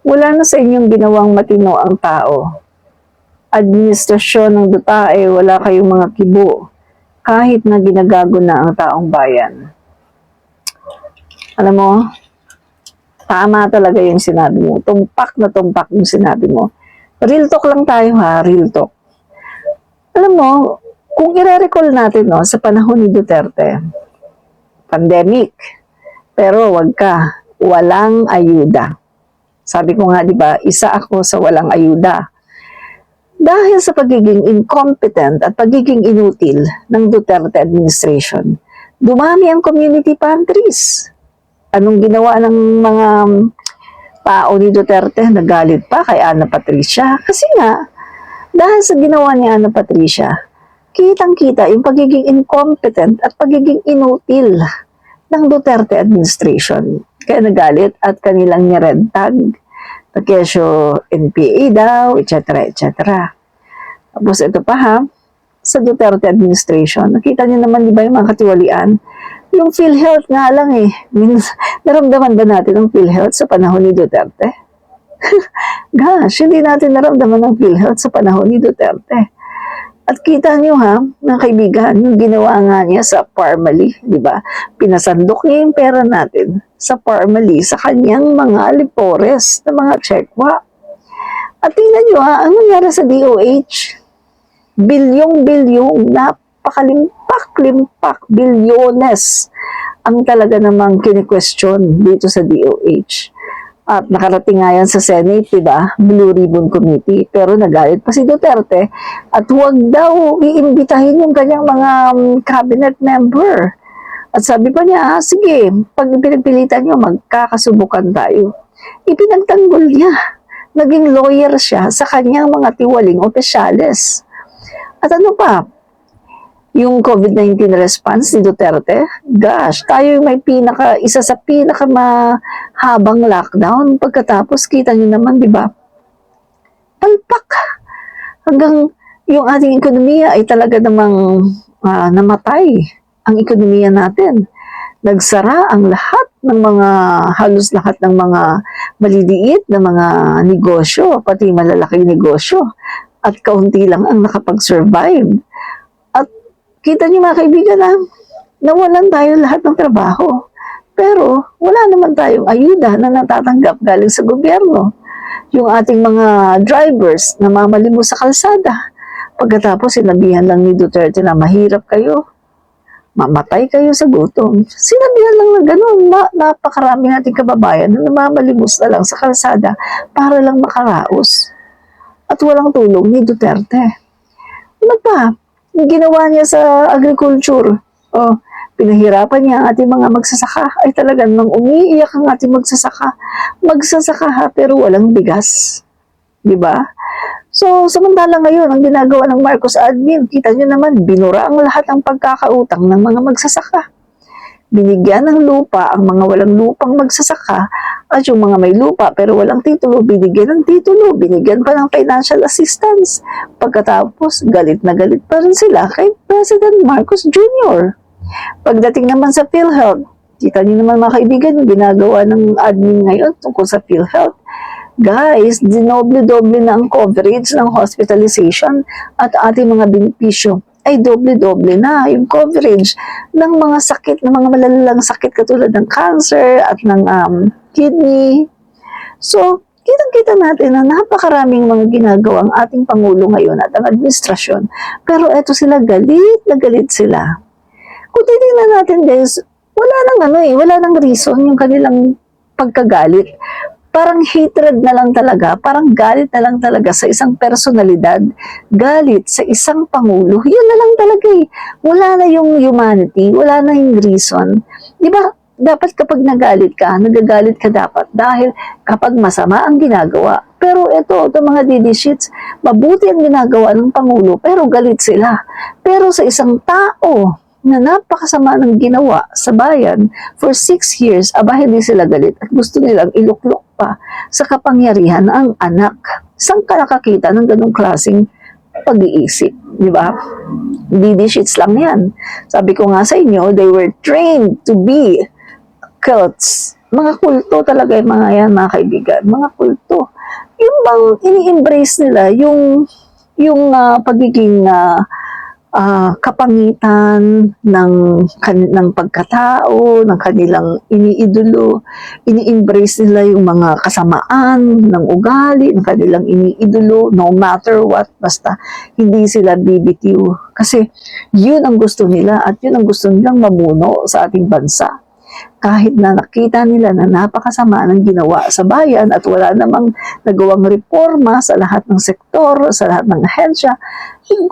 Wala na sa inyong ginawang matino ang tao. Administrasyon ng duta ay wala kayong mga kibo, kahit na ginagago na ang taong bayan. Alam mo, tama talaga yung sinabi mo. Tumpak na tumpak yung sinabi mo. Real talk lang tayo ha, real talk. Alam mo, kung i-recall natin no, sa panahon ni Duterte, pandemic, pero wag ka, walang ayuda. Sabi ko nga, di ba, isa ako sa walang ayuda. Dahil sa pagiging incompetent at pagiging inutil ng Duterte administration, dumami ang community pantries. Anong ginawa ng mga tao ni Duterte? Nagalit pa kay Ana Patricia. Kasi nga, dahil sa ginawa ni Ana Patricia, kitang-kita yung pagiging incompetent at pagiging inutil ng Duterte administration. Kaya nagalit at kanilang ni-red tag na kesyo NPA daw, etc. etc. Tapos ito pa ha, sa Duterte administration, nakita niyo naman di ba yung mga katiwalian? Yung PhilHealth nga lang eh. Naramdaman ba natin ang PhilHealth sa panahon ni Duterte? Gosh, hindi natin naramdaman ang PhilHealth sa panahon ni Duterte. At kita niyo ha, mga kaibigan, yung ginawa nga niya sa Parmali, di ba? Pinasandok niya yung pera natin sa Parmali, sa kanyang mga alipores na mga tsekwa. At tingnan niyo ha, ang nangyari sa DOH? Bilyong-bilyong, napakalimpak-limpak, bilyones ang talaga namang kini-question dito sa DOH. At nakarating nga yan sa Senate, diba? Blue Ribbon Committee. Pero nagalit pa si Duterte at huwag daw iimbitahin yung kanyang mga cabinet member. At sabi pa niya, sige, pag pinagpilitan nyo, magkakasubukan tayo. Ipinagtanggol niya. Naging lawyer siya sa kanyang mga tiwaling opisyales. At ano pa? Yung COVID-19 response ni Duterte, gosh, tayo may isa sa pinakamahabang lockdown. Pagkatapos, kita nyo naman, di ba? Palpak. Hanggang yung ating ekonomiya ay talaga namang namatay. Ang ekonomiya natin. Nagsara ang halos lahat ng mga maliliit na mga negosyo, pati malalaking negosyo. At kaunti lang ang nakapag-survive. Kita niyo mga kaibigan na nawalan tayo lahat ng trabaho. Pero wala naman tayong ayuda na natatanggap galing sa gobyerno. Yung ating mga drivers na mamalimos sa kalsada. Pagkatapos sinabihan lang ni Duterte na mahirap kayo, mamatay kayo sa gutom. Sinabihan lang na gano'n, napakarami nating kababayan na namamalimos na lang sa kalsada para lang makaraos. At walang tulong ni Duterte. Ano pa? Yung ginawa niya sa agriculture, pinahirapan niya ang ating mga magsasaka, ay talagang nang umiiyak ang ating magsasaka. Magsasaka ha, pero walang bigas. Diba? So, samantala ngayon, ang ginagawa ng Marcos admin, kita niyo naman, binura ang lahat ng pagkakautang ng mga magsasaka. Binigyan ng lupa ang mga walang lupang magsasaka at yung mga may lupa pero walang titulo, binigyan ng titulo, binigyan pa ng financial assistance. Pagkatapos, galit na galit pa rin sila kay President Marcos Jr. Pagdating naman sa PhilHealth, kita niyo naman mga kaibigan yung ginagawa ng admin ngayon tungkol sa PhilHealth. Guys, dinoble-doble na ang coverage ng hospitalization at ating mga benepisyo. Ay doble-doble na yung coverage ng mga sakit, ng mga malalalang sakit katulad ng cancer at ng kidney. So, kitang-kita natin na napakaraming mga ginagawa ang ating Pangulo ngayon at ang administrasyon. Pero eto sila, galit na galit sila. Kung titingnan natin guys, wala nang reason yung kanilang pagkagalit. Parang hatred na lang talaga, parang galit na lang talaga sa isang personalidad, galit sa isang pangulo, yun na lang talaga eh. Wala na yung humanity, wala na yung reason. Di ba, dapat kapag nagagalit ka dapat dahil kapag masama ang ginagawa. Pero ito mga DD sheets, mabuti ang ginagawa ng pangulo, pero galit sila. Pero sa isang tao, na napakasama ng ginawa sa bayan for 6 years, hindi sila galit at gusto nilang iluklok pa sa kapangyarihan ang anak. Saan ka nakakita ng ganong klaseng pag-iisip? Di ba? DD sheets lang yan. Sabi ko nga sa inyo, they were trained to be cults. mga kulto talaga yung mga yan, mga kaibigan. Mga kulto. Yung bang ini-embrace nila, yung pagiging kapangitan ng pagkatao, ng kanilang iniidolo, ini-embrace nila yung mga kasamaan ng ugali, ng kanilang iniidolo, no matter what, basta hindi sila BBQ. Kasi yun ang gusto nila at yun ang gusto nilang mamuno sa ating bansa. Kahit na nakita nila na napakasama ng ginawa sa bayan at wala namang nagawang reforma sa lahat ng sektor, sa lahat ng ahensya,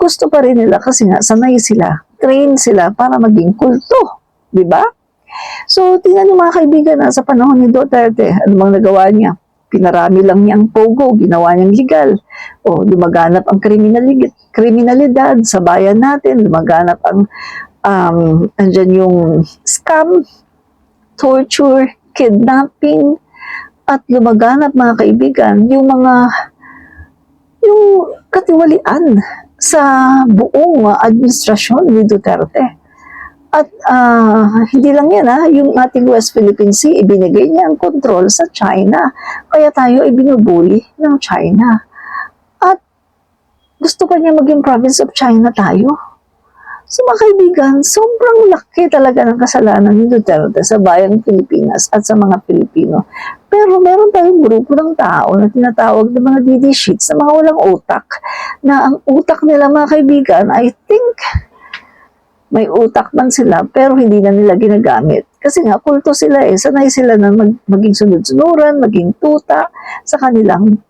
gusto pa rin nila kasi nga sanay sila, train sila para maging kulto. Di ba? So, tingnan niyo mga kaibigan na sa panahon ni Duterte, ano bang nagawa niya? Pinarami lang niya ang pogo, ginawa niyang legal. O, lumaganap ang kriminalidad sa bayan natin, lumaganap ang andyan yung scam, torture, kidnapping, at lumaganap mga kaibigan, yung katiwalian sa buong administrasyon ni Duterte. At hindi lang yan yung ating West Philippine Sea, ibinigay niya ang control sa China. Kaya tayo ay binubuli ng China. At gusto pa niya maging province of China tayo. So mga kaibigan, sobrang laki talaga ng kasalanan ni Duterte sa bayang Pilipinas at sa mga Pilipino. Pero meron tayong grupo ng tao na tinatawag ng mga DD sheets na mga walang utak. Na ang utak nila mga kaibigan, I think, may utak man sila pero hindi na nila ginagamit. Kasi nga, kulto sila sanay sila na maging sunod-sunuran, maging tuta sa kanilang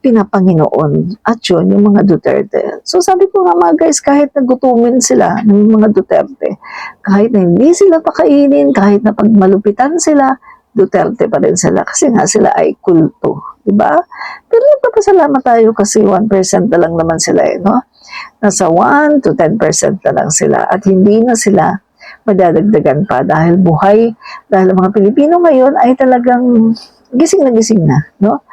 pinapanginoon. At yun, yung mga Duterte. So sabi ko nga mga guys, kahit nagutumin sila ng mga Duterte, kahit na hindi sila pakainin, kahit na pagmalupitan sila, Duterte pa rin sila kasi nga sila ay kulto. Diba? Pero nagpapasalamat tayo kasi 1% na lang naman sila no? Nasa 1 to 10% na lang sila at hindi na sila madadagdagan pa dahil dahil ang mga Pilipino ngayon ay talagang gising na, no?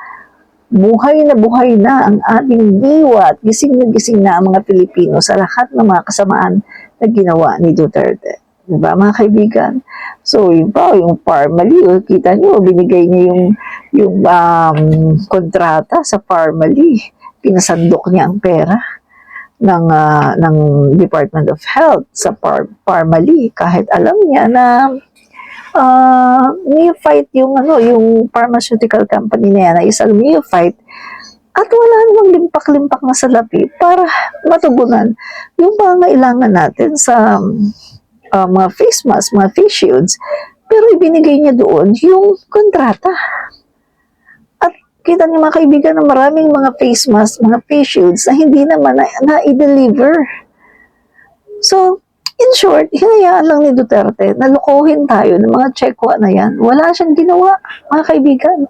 Buhay na ang ating diwa at gising na ang mga Pilipino sa lahat ng mga kasamaan na ginawa ni Duterte. Diba mga kaibigan? So yung Parmali, kita nyo, binigay niya yung kontrata sa Parmali. Pinasandok niya ang pera ng Department of Health sa Parmali kahit alam niya na fight yung pharmaceutical company na yan na isang fight at wala namang limpak-limpak na salapi para matugunan yung pangailangan natin sa mga face mask, mga face shields, pero ibinigay niya doon yung kontrata. At kita niyo mga kaibigan na maraming mga face mask, mga face shields na hindi naman na-i-deliver. So, in short, hinayaan lang ni Duterte na lukuhin tayo ng mga Chekwa na yan. Wala siyang ginawa, mga kaibigan.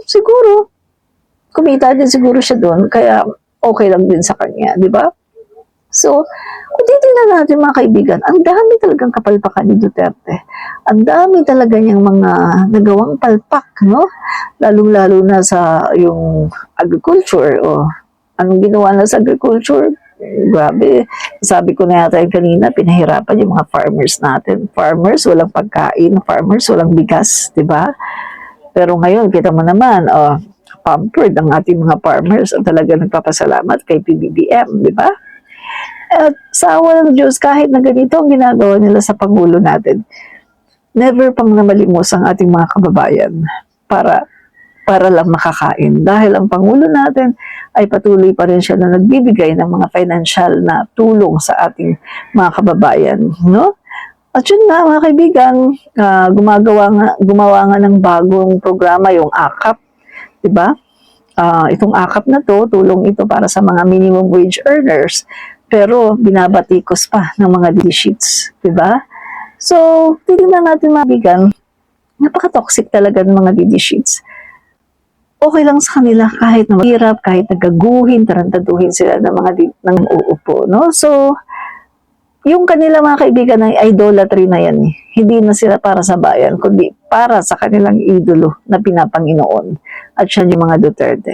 Siguro, kumita din siguro siya doon, kaya okay lang din sa kanya, di ba? So, kung titignan natin mga kaibigan, ang dami talagang kapalpakan ni Duterte. Ang dami talaga niyang mga nagawang palpak, no? Lalong-lalo na sa yung agriculture, anong ginawa na sa agriculture? Grabe. Sabi ko na yata yung kanina, pinahirapan yung mga farmers natin. Farmers, walang pagkain. Farmers, walang bigas. Diba? Pero ngayon, kita mo naman, pampered ang ating mga farmers at talaga nagpapasalamat kay PBBM. Diba? At sa awa ng Diyos, kahit na ganito ang ginagawa nila sa Pangulo natin, never pang namalimos ang ating mga kababayan para lang makakain. Dahil ang Pangulo natin ay patuloy pa rin siya na nagbibigay ng mga financial na tulong sa ating mga kababayan. No? At yun nga mga kaibigan, gumawa nga ng bagong programa, yung AKAP. Diba? Itong AKAP na to, tulong ito para sa mga minimum wage earners. Pero binabatikos pa ng mga D-sheets. Diba? So, titignan natin mga kaibigan, napaka-toxic talaga ng mga DD sheets. Okay lang sa kanila kahit na mahirap, kahit nagaguhin, tarantaduhin sila ng mga ng uupo, no? So, yung kanila mga kaibigan ay idolatry na yan. Hindi na sila para sa bayan, kundi para sa kanilang idolo na pinapanginoon. At siya yung mga Duterte.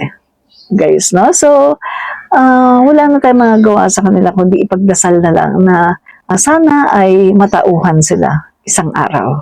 Guys, no? So, wala na tayong magagawa sa kanila, kundi ipagdasal na lang na sana ay matauhan sila isang araw.